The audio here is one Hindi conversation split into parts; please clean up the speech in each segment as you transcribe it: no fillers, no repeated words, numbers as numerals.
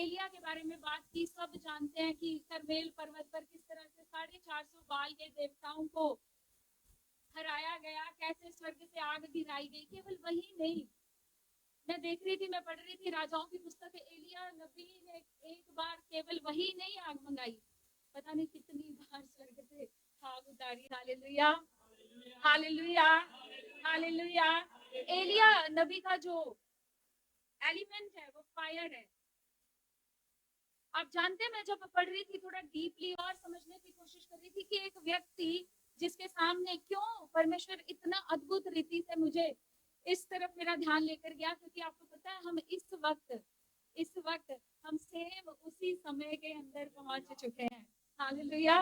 एलिया के बारे में बात की। सब जानते हैं कि करमेल पर्वत पर किस तरह से 450 बाल के देवताओं को हराया गया, कैसे स्वर्ग से आग गिराई गई। केवल वही नहीं, मैं देख रही थी, मैं पढ़ रही थी राजाओं की पुस्तक, एलिया नबी ने एक बार केवल वही नहीं आग मंगाई, पता नहीं कितनी बार स्वर्ग से आग उतारी। Hallelujah, hallelujah, hallelujah. एलिया नबी का जो एलिमेंट है वो फायर है। आप जानते हैं, मैं जब पढ़ रही थी थोड़ा डीपली और समझने की कोशिश कर रही थी कि एक व्यक्ति जिसके सामने क्यों परमेश्वर इतना अद्भुत रीति से मुझे इस तरफ मेरा ध्यान लेकर गया, क्योंकि आपको पता है हम इस वक्त हम सेम उसी समय के अंदर पहुंच चुके हैं। हालेलुया।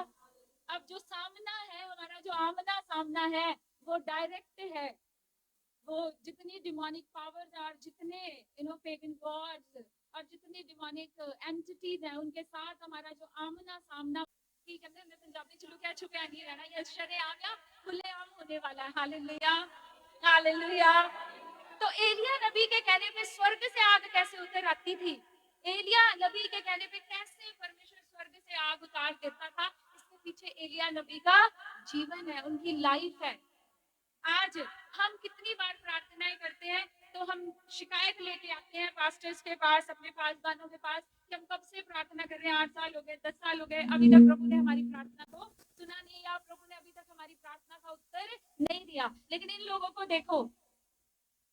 अब जो सामना है हमारा, जो आमना सामना है वो डायरेक्ट है। वो जितनी डिमोनिक पावर्स और जितने पेगन गॉड्स और जितनी डिमोनिक एंटिटीज हैं उनके साथ हमारा जो आमना सामना, की कहते हैं पंजाबी च लुकिया छुपिया नहीं रहना, ये शरेआम या खुलेआम होने वाला है। Hallelujah, hallelujah. तो एलिया नबी के कहने पे स्वर्ग से आग कैसे उतर आती थी, एलिया नबी के कहने पे कैसे परमेश्वर स्वर्ग से आग उतार देता था, इसके पीछे एलिया नबी का जीवन है, उनकी लाइफ है। आज हम कितनी बार प्रार्थनाएं करते हैं तो हम शिकायत लेके आते हैं पास्टर्स के पास, अपने पासवानों के पास कि हम कब से प्रार्थना कर रहे हैं, 8 साल हो गए, 10 साल हो गए, अभी तक प्रभु ने हमारी प्रार्थना को सुना नहीं, या प्रभु ने अभी तक हमारी प्रार्थना का उत्तर नहीं दिया। लेकिन इन लोगों को देखो,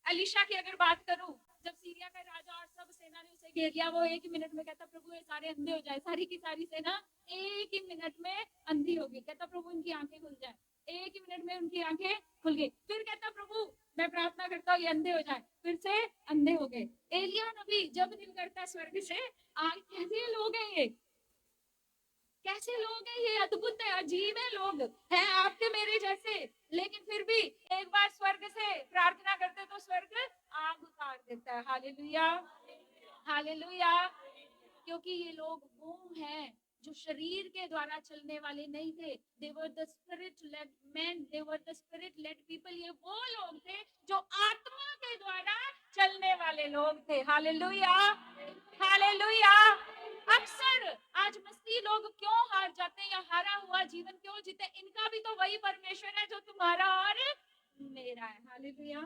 अलीशा की अगर बात करूं, जब सीरिया का राजा और सब सेना ने उसे घेर लिया, वो एक ही मिनट में कहता प्रभु ये सारे अंधे हो जाए, सारी की सारी सेना एक ही मिनट में अंधी होगी। कहता प्रभु इनकी आंखें खुल जाए, एक ही मिनट में उनकी आंखें खुल गई। फिर कहता प्रभु मैं प्रार्थना करता हूँ ये अंधे हो जाए, फिर से अंधे हो गए। एलिया नबी जब दिल करता स्वर्ग से आग, कैसे लोग हैं ये, कैसे लोग हैं ये, अद्भुत है, अजीब है लोग हैं आपके मेरे जैसे, लेकिन फिर भी एक बार स्वर्ग से प्रार्थना करते तो स्वर्ग आग उतार देता है। Hallelujah, hallelujah. क्योंकि ये लोग वो हैं जो शरीर के द्वारा चलने वाले नहीं थे, they were the spirit led men, they were the spirit led people। ये वो लोग थे जो आत्मा के द्वारा चलने वाले लोग थे। Hallelujah, hallelujah. अक्सर आज मसीह लोग क्यों हार जाते हैं या हारा हुआ जीवन क्यों जीते, इनका भी तो वही परमेश्वर है जो तुम्हारा और मेरा है। हालेलुया,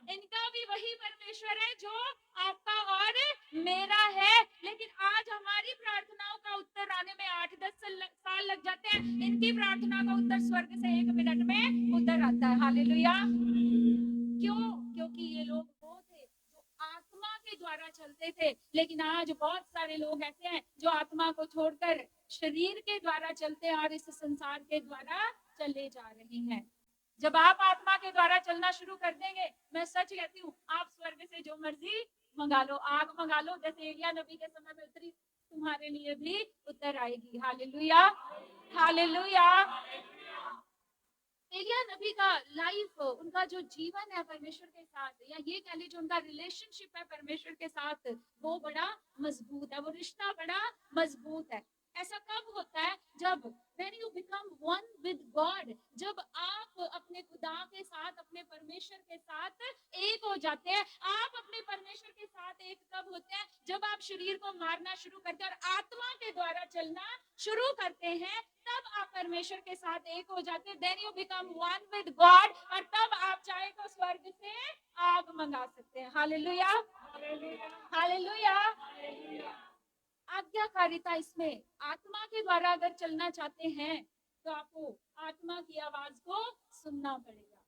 इनका भी वही परमेश्वर है जो आपका और मेरा है। लेकिन आज हमारी प्रार्थनाओं का उत्तर आने में 8-10 साल लग जाते हैं, इनकी प्रार्थना का उत्तर स्वर्ग से 1 मिनट में उतर आता है। हालेलुया। क्यों? क्योंकि ये लोग वो थे जो आत्मा के द्वारा चलते थे। लेकिन आज बहुत सारे लोग ऐसे हैं जो आत्मा को छोड़कर शरीर के द्वारा चलते हैं और इस संसार के द्वारा चले जा रहे हैं। जब आप आत्मा के द्वारा चलना शुरू कर देंगे, मैं सच कहती हूँ, आप स्वर्ग से जो मर्जी मंगा लो, आग मंगा लो, जैसे एलिया नबी के समय में उतरी, तुम्हारे लिए भी उतर आएगी। Hallelujah, hallelujah. एलिया नबी का लाइफ, उनका जो जीवन है परमेश्वर के साथ, या ये कह लीजिए उनका रिलेशनशिप है परमेश्वर के साथ, वो बड़ा मजबूत है, वो रिश्ता बड़ा मजबूत है। ऐसा कब होता है? जब when you become one with God, जब आप अपने खुदा के साथ, अपने परमेश्वर के साथ एक हो जाते हैं। आप अपने परमेश्वर के साथ एक कब होते हैं? जब आप शरीर को मारना शुरू करते हैं और आत्मा के द्वारा चलना शुरू करते हैं, तब आप परमेश्वर के साथ एक हो जाते हैं। Then you become one with God, और तब आप चाहे तो स्वर्ग से आग मंगा सकते हैं। Hallelujah, hallelujah. आज्ञाकारिता, इसमें आत्मा के द्वारा अगर चलना चाहते हैं तो आपको आत्मा की आवाज को सुनना पड़ेगा,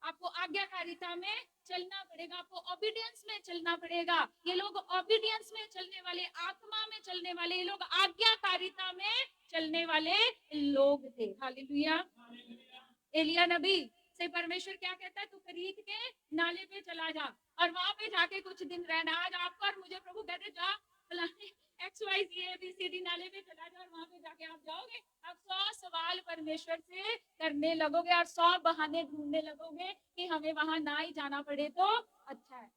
आपको आज्ञाकारिता में चलना पड़ेगा, आपको ओबीडियंस में चलना पड़ेगा। ये लोग ओबीडियंस में चलने वाले, आत्मा में चलने वाले, ये लोग आज्ञाकारिता में चलने वाले लोग थे। हालेलुया। एलिया नबी से परमेश्वर क्या कहता है? तू करीत के नाले पे चला जा और वहां पे जाके कुछ दिन रहना। आज आपको और मुझे प्रभु कहते जा फलाने XYZ ABCD नाले पे चला जा, और वहां पे जाके आप जाओगे, आप 100 सवाल परमेश्वर से करने लगोगे और 100 बहाने ढूंढने लगोगे कि हमें वहां ना ही जाना पड़े तो अच्छा है।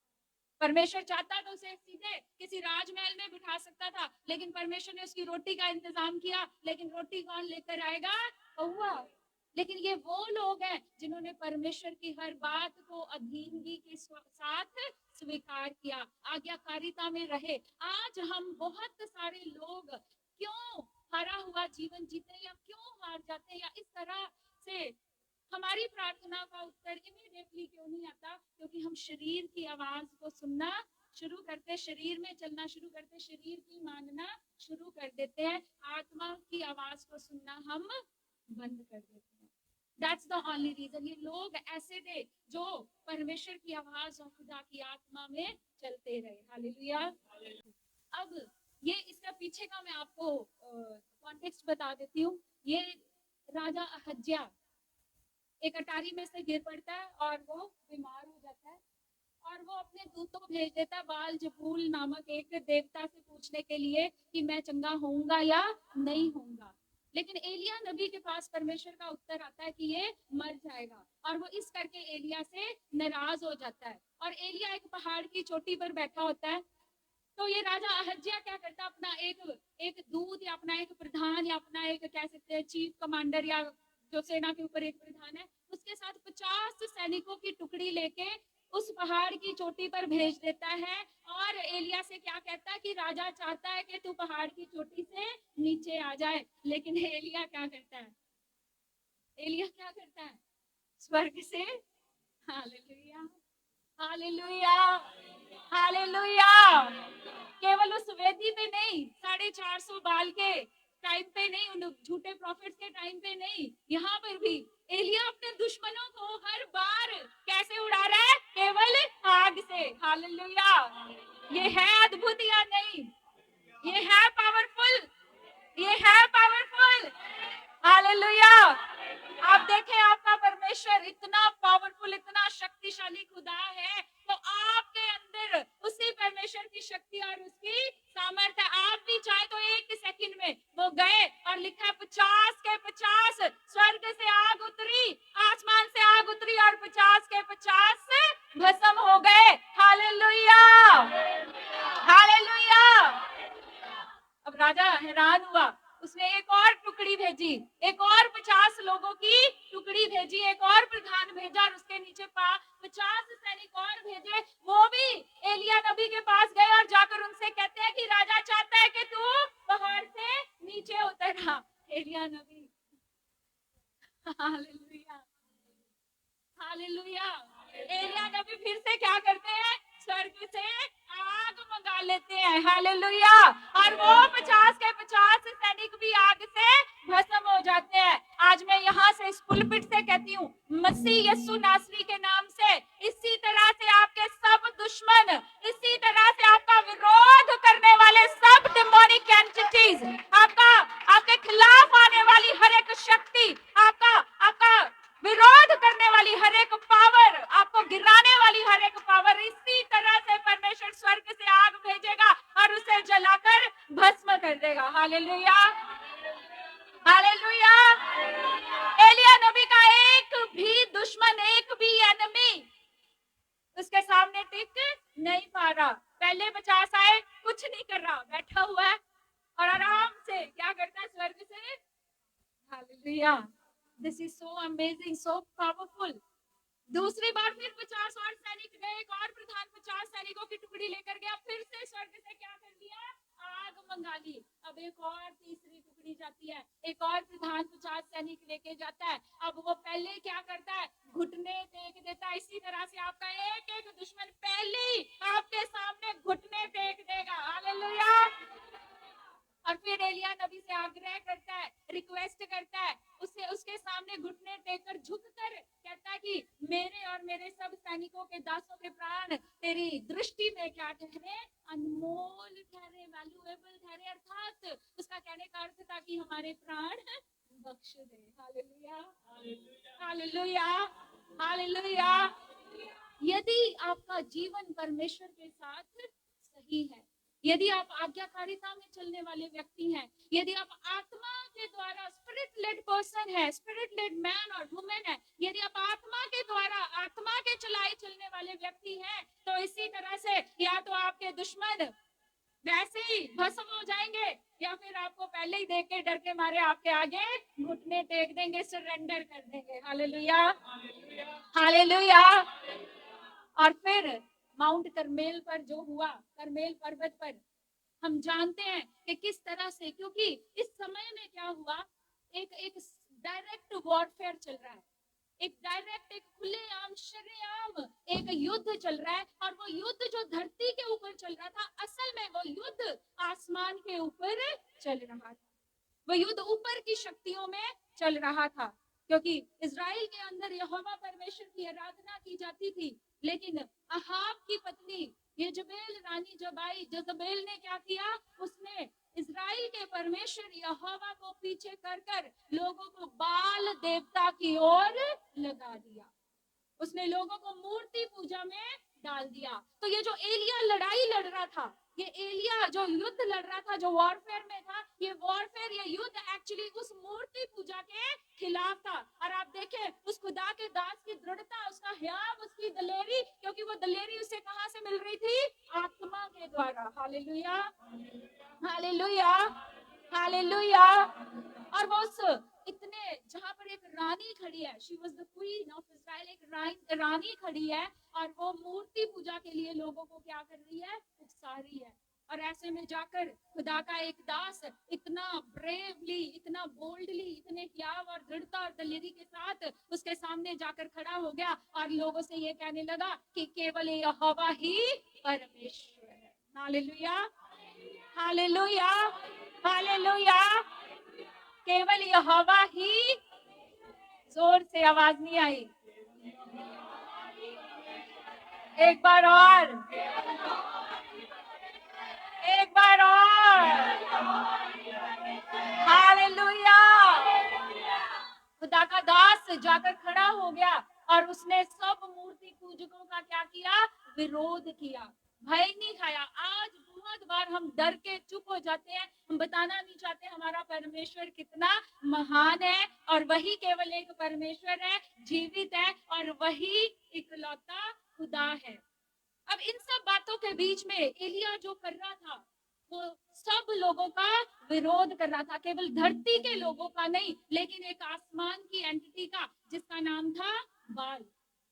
परमेश्वर चाहता तो उसे सीधे किसी राजमहल में बिठा सकता था, लेकिन परमेश्वर ने उसकी रोटी का इंतजाम किया। लेकिन रोटी कौन लेकर आएगा? कौवा। लेकिन ये वो लोग हैं जिन्होंने परमेश्वर की हर बात को अधीनगी के साथ स्वीकार किया, आज्ञाकारिता में रहे। आज हम बहुत सारे लोग क्यों हारा हुआ जीवन जीते हैं या क्यों हार जाते हैं या इस तरह से हमारी प्रार्थना का उत्तर इमीडिएटली क्यों नहीं आता? क्योंकि हम शरीर की आवाज को सुनना शुरू करते, शरीर में चलना शुरू करते, शरीर की मानना शुरू कर देते हैं, आत्मा की आवाज को सुनना हम बंद कर देते हैं। That's the only reason। ये लोग ऐसे थे जो परमेश्वर की आवाज और खुदा की आत्मा में चलते रहे। हालेलुया। अब ये इसका पीछे का मैं आपको कॉन्टेक्स्ट बता देती हूँ। ये राजा अहज्या एक अटारी में से गिर पड़ता है और वो बीमार हो जाता है और वो अपने दूतों को भेज देता है बाल जबूल नामक एक देवता से पूछने के लिए कि मैं चंगा होऊंगा या नहीं होऊंगा। लेकिन एलिया नबी के पास परमेश्वर का उत्तर आता है कि ये मर जाएगा और वो इस करके एलिया से नाराज हो जाता है और एलिया एक पहाड़ की चोटी पर बैठा होता है। तो ये राजा अहज्या क्या करता है, अपना एक दूत या अपना एक प्रधान या अपना एक कह सकते हैं चीफ कमांडर या जो सेना के ऊपर एक प्रधान है, उसके साथ 50 सैनिकों की टुकड़ी लेके उस पहाड़ की चोटी पर भेज देता है और एलिया से क्या कहता है कि राजा चाहता है कि तू पहाड़ की चोटी से नीचे आ जाए। लेकिन एलिया क्या करता है? एलिया क्या करता है? स्वर्ग से हालेलुया हालेलुया हालेलुया केवल उस वेदी पे नहीं, 450 बाल के टाइम पे नहीं, उन झूठे प्रॉफिट्स के टाइम पे नहीं, यहाँ पर भी एलिया अपने दुश्मनों को हर बार कैसे उड़ा रहा है? केवल आग से। हालेलुया। ये है अद्भुत या नहीं? ये है पावरफुल, ये है पावरफुल। हालेलुया। आप देखें आपका परमेश्वर इतना पावरफुल, इतना शक्तिशाली खुदा है, तो आपके अंदर उसी परमेश्वर की शक्ति और उसकी सामर्थ्य। आप भी चाहे तो एक सेकंड में वो गए और लिखा है 50 के 50 स्वर्ग से आग उतरी, आसमान से आग उतरी और 50 के 50 भस्म हो गए। Hallelujah hallelujah. अब राजा हैरान हुआ, उसने एक और टुकड़ी भेजी, एक और 50 लोगों की टुकड़ी भेजी, एक और प्रधान भेजा और उसके नीचे 50 सैनिक और भेजे। वो भी एलिया नबी के पास गए और जाकर उनसे कहते हैं कि राजा चाहता है कि तू पहाड़ से नीचे उतर आ। एलिया नबी हालेलुया हालेलुया। एलिया नबी फिर से क्या करते हैं? स्वर्ग से आग मंगा लेते हैं। हालेलुया। और वो 50 के 50 सैनिक भी आग से भस्म हो जाते हैं। आज मैं यहाँ से इस पुलपिट से कहती हूँ, मसीह यीशु नासरी के नाम से इसी तरह से आपके सब दुश्मन, इसी तरह से आपका विरोध करने वाले सब डिमोनिक एंटिटीज, आपके खिलाफ आने वाली हर एक शक्ति, आपका विरोध करने वाली हर एक पावर, आपको गिराने वाली हर एक पावर, इसी तरह से परमेश्वर स्वर्ग से आग भेजेगा और उसे जलाकर भस्म कर देगा। Hallelujah hallelujah. एलिया नबी का एक भी दुश्मन, एक भी एनिमी उसके सामने टिक नहीं पा रहा। पहले 50 आए, कुछ नहीं कर रहा, बैठा हुआ है और आराम से क्या करता है? स्वर्ग से। Hallelujah. This is so amazing, so powerful. दूसरी बार फिर 50 और सैनिक गए, एक और प्रधान 50 सैनिकों की टुकड़ी लेकर गया, फिर से स्वर्ग से क्या कर दिया? आग मंगा ली। अब एक और तीसरी टुकड़ी जाती है, एक और प्रधान 50 सैनिक लेके जाता है। अब वो पहले क्या करता है? घुटने टेक देता है। इसी तरह से आपका एक एक दुश्मन पहले ही आपके सामने घुटने टेक देगा। हालेलुया। और फिर एलिया नबी से आग्रह करता है, रिक्वेस्ट करता है, उसके सामने घुटने टेककर झुककर कहता है कि मेरे और मेरे सब सैनिकों के दासों के प्राण तेरी दृष्टि में क्या ठहरे? अनमोल ठहरे, वैल्यूएबल ठहरे। अर्थात उसका कहने का अर्थ था कि हमारे प्राण बख्श दे। Hallelujah hallelujah hallelujah. यदि आपका जीवन परमेश्वर के साथ सही है, यदि आप आज्ञाकारिता में चलने वाले व्यक्ति हैं, यदि आप आत्मा के द्वारा स्पिरिट लेड पर्सन है, स्पिरिट लेड मैन और वुमेन है, यदि आप आत्मा के द्वारा आत्मा के चलाए चलने वाले व्यक्ति हैं, तो इसी तरह से या तो आपके दुश्मन वैसे ही भस्म हो जाएंगे या फिर आपको पहले ही देख के डर के मारे आपके आगे घुटने टेक देंगे, सरेंडर कर देंगे। Hallelujah hallelujah. और फिर माउंट करमेल पर जो हुआ, करमेल पर्वत पर, हम जानते हैं कि किस तरह से, क्योंकि इस समय में क्या हुआ, एक एक डायरेक्ट वॉरफेयर चल रहा है, एक डायरेक्ट, एक खुलेआम शरेआम एक युद्ध चल रहा है। और वो युद्ध जो धरती के ऊपर चल रहा था, असल में वो युद्ध आसमान के ऊपर चल रहा था, वो युद्ध ऊपर की शक्तियों में चल रहा था। क्योंकि इजराइल के अंदर यहोवा परमेश्वर की आराधना की जाती थी, लेकिन अहाब की पत्नी यजबेल रानी जब आई, जजबेल ने क्या किया, उसने इजराइल के परमेश्वर यहोवा को पीछे कर कर लोगों को बाल देवता की ओर लगा दिया, उसने लोगों को मूर्ति पूजा में डाल दिया। तो ये जो एलिया लड़ाई लड़ रहा था, ये एलिया जो युद्ध लड़ रहा था, जो वॉरफेयर में था, ये वॉरफेयर, ये युद्ध एक्चुअली उस मूर्ति पूजा के खिलाफ था। और आप देखें उस खुदा के दास की दृढ़ता, उसका हियाव, उसकी दलेरी, क्योंकि वो दलेरी उसे कहां से मिल रही थी, आत्मा के द्वारा। Hallelujah, hallelujah, hallelujah. और वो उस इतने, जहां पर एक रानी खड़ी है, she was the queen of Israel, एक रानी खड़ी है, और वो मूर्ति पूजा के लिए लोगों को क्या कर रही है, उकसा रही है। और ऐसे में जाकर खुदा का एक दास इतना ब्रेवली, इतना बोल्डली, इतने हियाव और दृढ़ता और दलेरी के साथ उसके सामने जाकर खड़ा हो गया और लोगों से ये कहने लगा कि केवल यहोवा ही परमेश्वर है। Hallelujah, hallelujah, hallelujah. केवल यहोवा ही, जोर से आवाज नहीं आई, एक बार और, एक बार और, हालेलुया। खुदा का दास जाकर खड़ा हो गया और उसने सब मूर्ति पूजकों का क्या किया, विरोध किया, भय नहीं खाया। आज बहुत बार हम डर के चुप हो जाते हैं, हम बताना नहीं चाहते हमारा परमेश्वर कितना महान है, और वही केवल एक परमेश्वर है, जीवित है, और वही इकलौता खुदा है। अब इन सब बातों के बीच में एलिया जो कर रहा था, वो सब लोगों का विरोध कर रहा था, केवल धरती के लोगों का नहीं, लेकिन एक आसमान की एंटिटी का जिसका नाम था बाल,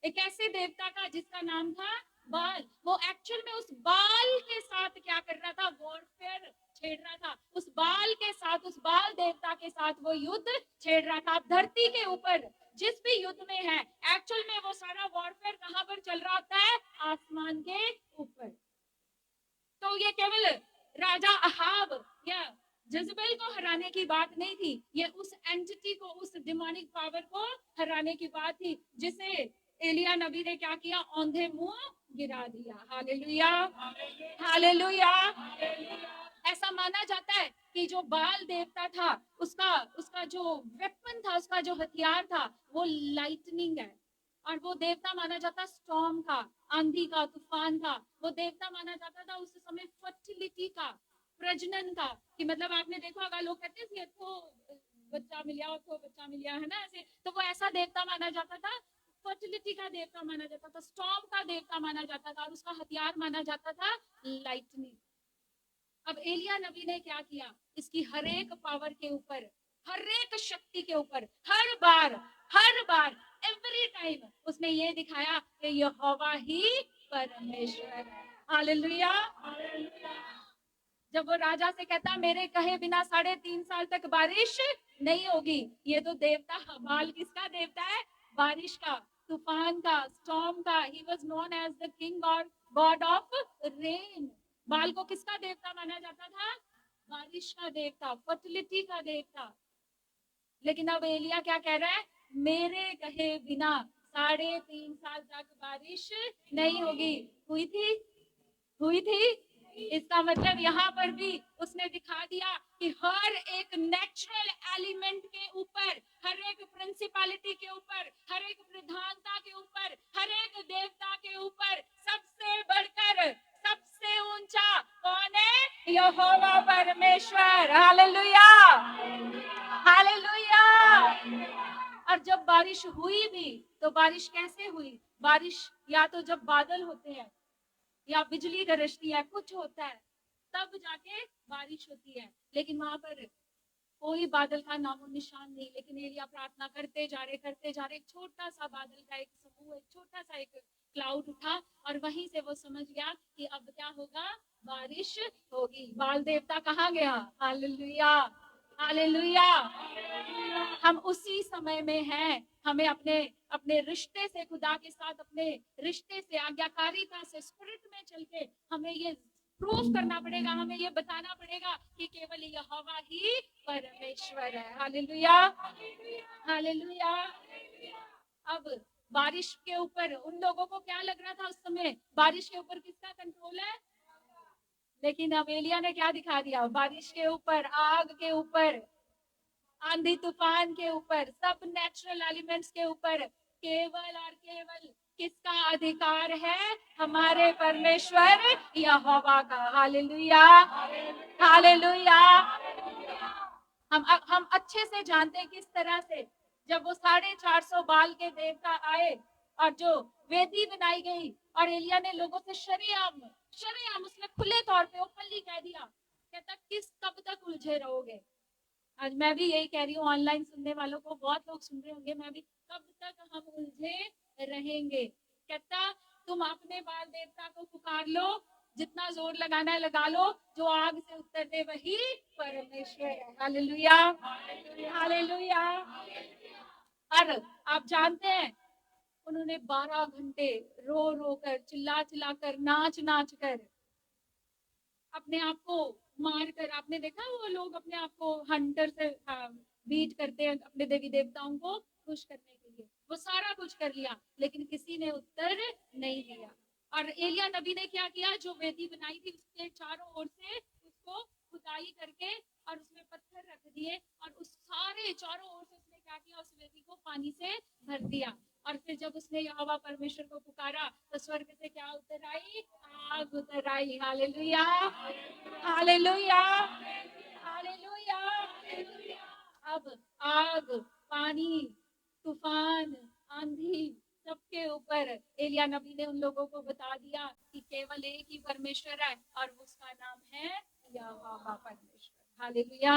एक ऐसे देवता का जिसका नाम था बाल। वो एक्चुअल में उस बाल के साथ क्या कर रहा था, वॉरफेयर छेड़ रहा था, उस बाल के साथ, उस बाल देवता के साथ वो युद्ध छेड़ रहा था। अब धरती के ऊपर जिस भी युद्ध में है, एक्चुअल में वो सारा वॉरफेयर कहां पर चल रहा होता है, आसमान के ऊपर। तो ये केवल राजा अहाब या जजबेल को हराने की बात नहीं थी, ये उस एंटिटी को, उस डिमोनिक पावर को हराने की बात थी, जिसे एलिया नबी ने क्या किया, औंधे मुंह गिरा दिया। Hallelujah, hallelujah. ऐसा माना जाता है कि जो बाल देवता था, उसका उसका जो वेपन था, उसका जो हथियार था, वो लाइटनिंग है। और वो देवता माना जाता स्टॉर्म का, आंधी का, तूफान का। वो देवता माना जाता था उस समय फर्टिलिटी का, प्रजनन का, कि मतलब आपने देखा होगा लोग कहते हैं तो बच्चा मिलिया, तो बच्चा मिलिया, है ना, ऐसे। तो वो ऐसा देवता माना जाता था, फर्टिलिटी का देवता माना जाता था, स्टॉर्म का देवता माना जाता था, और उसका हथियार माना जाता था लाइटनिंग। अब एलिया नबी ने क्या किया, इसकी हर एक पावर के ऊपर, हर एक शक्ति के ऊपर, हर बार एवरी टाइम उसने ये दिखाया कि यहोवा ही परमेश्वर है। हालेलुया। जब वो राजा से कहता मेरे कहे बिना 3.5 साल तक बारिश नहीं होगी, ये तो देवता बाल किसका देवता है, बारिश का, तूफान का, स्टॉर्म का। He was known as the king और गॉड ऑफ रेन। बाल को किसका देवता माना जाता था, बारिश का देवता, फर्टिलिटी का देवता। लेकिन अब एलिया क्या कह रहा है, मेरे कहे बिना 3.5 साल तक बारिश नहीं होगी। हुई थी, हुई थी। इसका मतलब यहाँ पर भी उसने दिखा दिया कि हर एक नेचुरल एलिमेंट के ऊपर, हर एक प्रिंसिपैलिटी के ऊपर, हर एक प्रधानता के ऊपर, हर एक देवता के ऊपर सबसे बढ़कर, सबसे ऊंचा कौन है, यहोवा परमेश्वर। Hallelujah, hallelujah. और जब बारिश हुई भी तो बारिश कैसे हुई, बारिश या तो जब बादल होते हैं या बिजली गरजती है, कुछ होता है, तब जाके बारिश होती है। लेकिन वहां पर कोई बादल का नामो निशान नहीं। लेकिन एलिया प्रार्थना करते जा रहे, एक छोटा सा बादल का एक समूह, एक छोटा सा एक क्लाउड उठा और वहीं से वो समझ गया कि अब क्या होगा, बारिश होगी। बाल देवता कहाँ गया? Hallelujah, hallelujah. हम उसी समय में हैं। हमें अपने अपने रिश्ते से, खुदा के साथ अपने रिश्ते से, आज्ञाकारिता से, स्पिरिट में चल के हमें ये प्रूव करना पड़ेगा, हमें ये बताना पड़ेगा कि केवल यहोवा ही परमेश्वर है। Hallelujah, hallelujah. अब बारिश के ऊपर उन लोगों को क्या लग रहा था उस समय? बारिश के ऊपर किसका कंट्रोल है? लेकिन अब एलिया ने क्या दिखा दिया? बारिश के ऊपर, आग के ऊपर, आंधी तूफान के ऊपर, सब नेचुरल एलिमेंट्स के ऊपर केवल और केवल किसका अधिकार है? हमारे परमेश्वर यहोवा का। Hallelujah, hallelujah. हम अच्छे से जानते हैं किस तरह से जब वो 450 बाल के देवता आए और जो वेदी बनाई गई और एलिया ने लोगों से शरेआम उसने खुले तौर पे ओपनली कह दिया, कहता कब तक उलझे रहोगे? आज मैं भी यही कह रही हूँ, ऑनलाइन सुनने वालों को बहुत लोग सुन रहे होंगे, मैं भी, कब तक हम उलझे रहेंगे? कहता तुम अपने बाल देवता को पुकार लो, जितना जोर लगाना है लगा लो, जो आग से उत्तर दे वही परमेश्वर है। Hallelujah, hallelujah. और आप जानते हैं उन्होंने 12 घंटे रो रो कर, चिल्ला चिल्ला कर, नाच नाच कर अपने आप को मार कर, आपने देखा वो लोग अपने आप को हंटर से बीट करते हैं अपने देवी देवताओं को खुश करने के लिए, वो सारा कुछ कर लिया लेकिन किसी ने उत्तर नहीं दिया। और एलिया नबी ने क्या किया? जो वेदी बनाई थी उसके चारों ओर से उसको खुदाई करके और उसमें पत्थर रख दिए और उस सारे चारों ओर से उसने क्या किया? उस वेदी को पानी से भर दिया। और फिर जब उसने यहोवा परमेश्वर को पुकारा तो स्वर्ग से क्या उतर आई? आग उतर आई। Hallelujah, hallelujah, hallelujah. अब आग, पानी, तूफान, आंधी, सबके ऊपर एलिया नबी ने उन लोगों को बता दिया कि केवल एक ही परमेश्वर है और उसका नाम है यहोवा परमेश्वर। हालेलुया,